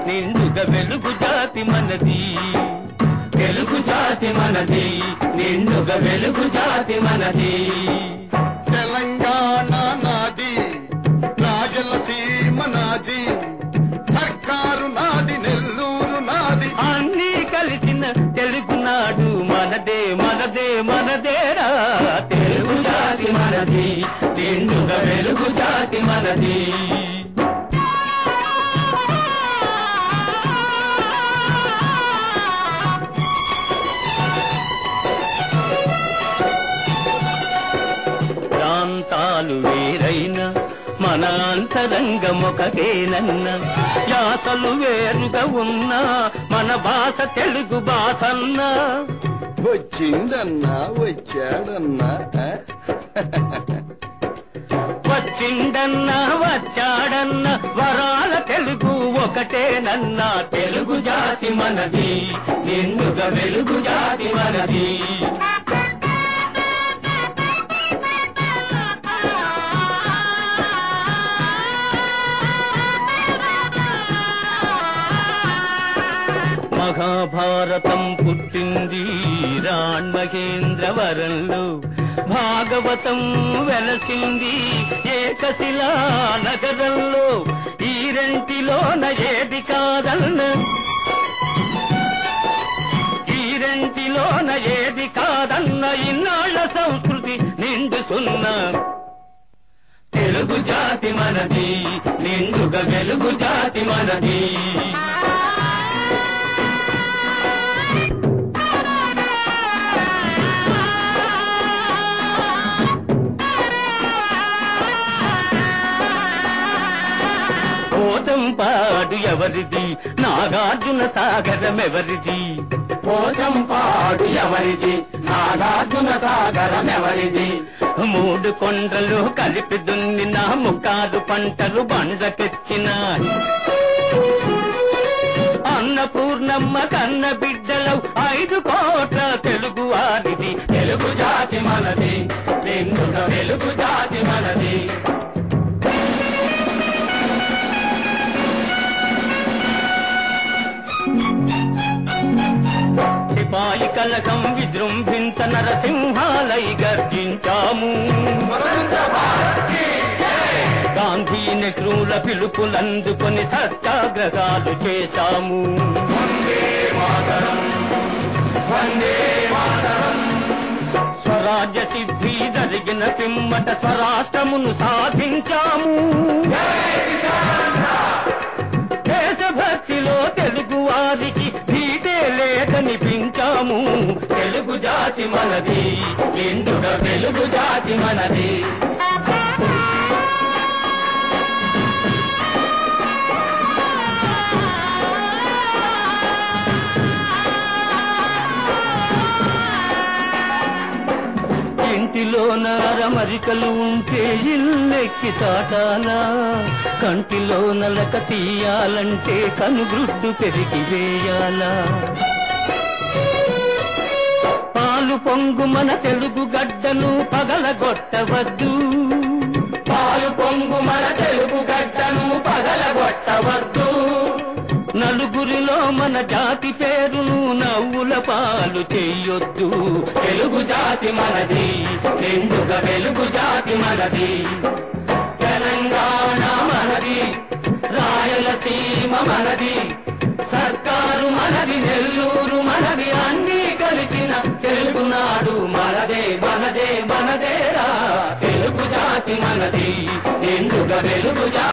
నిండుగా వెలుగు జాతి మనది. తెలుగు జాతి మనది, నిండుగా వెలుగు జాతి మనది. తెలంగాణ నాది, రాయలసీమ నాది, సర్కారు నాది, నెల్లూరు నాది, అన్నీ కలిసిన తెలుగునాడు మనదే మనదే మనదేరా. తెలుగు జాతి మనది, నిండుగా వెలుగు జాతి మనది. ప్రాంతాలు వేరైన మన అంతరంగమొకటేనన్న, యాసలు వేరుగా ఉన్నా మన భాష తెలుగు భాషన్నా. వచ్చిందన్నా వచ్చాడన్నా, వచ్చిండన్నా వచ్చాడన్నా వరాల తెలుగు ఒకటేనన్నా. తెలుగు జాతి మనది, నిండుగా వెలుగు జాతి మనది. మహాభారతం పుట్టింది రాణ్మహేంద్రవరంలో, భాగవతం వెలసింది ఏకశిలా నగరంలో. ఈ రెంటిలోన ఏది కాదన్న, ఈ రెంటిలోన ఏది కాదన్న ఇన్నాళ్ల సంస్కృతి నిండుసున్న. తెలుగు జాతి మనది, నిండుగా వెలుగు జాతి మనది. పోచంపాడు ఎవరిది, నాగార్జున సాగరం ఎవరిది. పోచంపాడు ఎవరిది, నాగార్జున సాగరం ఎవరిది. మూడు కొండలు కలిపి దున్నిన ముక్కాలు పంటలు బండ్లకెత్తిన అన్నపూర్ణమ్మ కన్న బిడ్డలు 5 కోట్ల తెలుగు వారిది. తెలుగు జాతి మనది, నిండుగా వెలుగు జాతి మనది. సిపాయి కలకం విజృంభించ నరసింహాలై గర్జించాము. గాంధీ నెహ్రూల పిలుపులందుకొని సత్యాగ్రహాలు చేశాము. స్వరాజ్య సిద్ధి జరిగిన పిమ్మట స్వరాష్ట్రమును సాధించాము. దేశభక్తిలో తెలుగు వారికి భీతే లేదనిపించాము. తెలుగు జాతి మనది, నిండుగా తెలుగు జాతి మనది. ఇంటిలోన అరమరికలు ఉంటే ఇల్లెక్కి చాటాలా, కంటిలో నలక తీయాలంటే కనుగ్రుడ్డు పెరిగి వేయాలా. పాలు పొంగు మన తెలుగు గడ్డను పగలగొట్టవద్దు, పాలు పొంగు మన తెలుగు గడ్డను పగలగొట్టవద్దు. నలుగురిలో మన జాతి పేరును నవ్వుల పాలు చెయ్యొద్దు. తెలుగు జాతి మనది, నిండుగా వెలుగు జాతి మనది. తెలంగాణ మనది, రాయలసీమ మనది, సర్కారు మనది, నెల్లూరు మనది, అన్నీ కలిసిన తెలుగునాడు మనదే మనదే మనదేరా. తెలుగు జాతి మనది, నిండుగా వెలుగు జాతి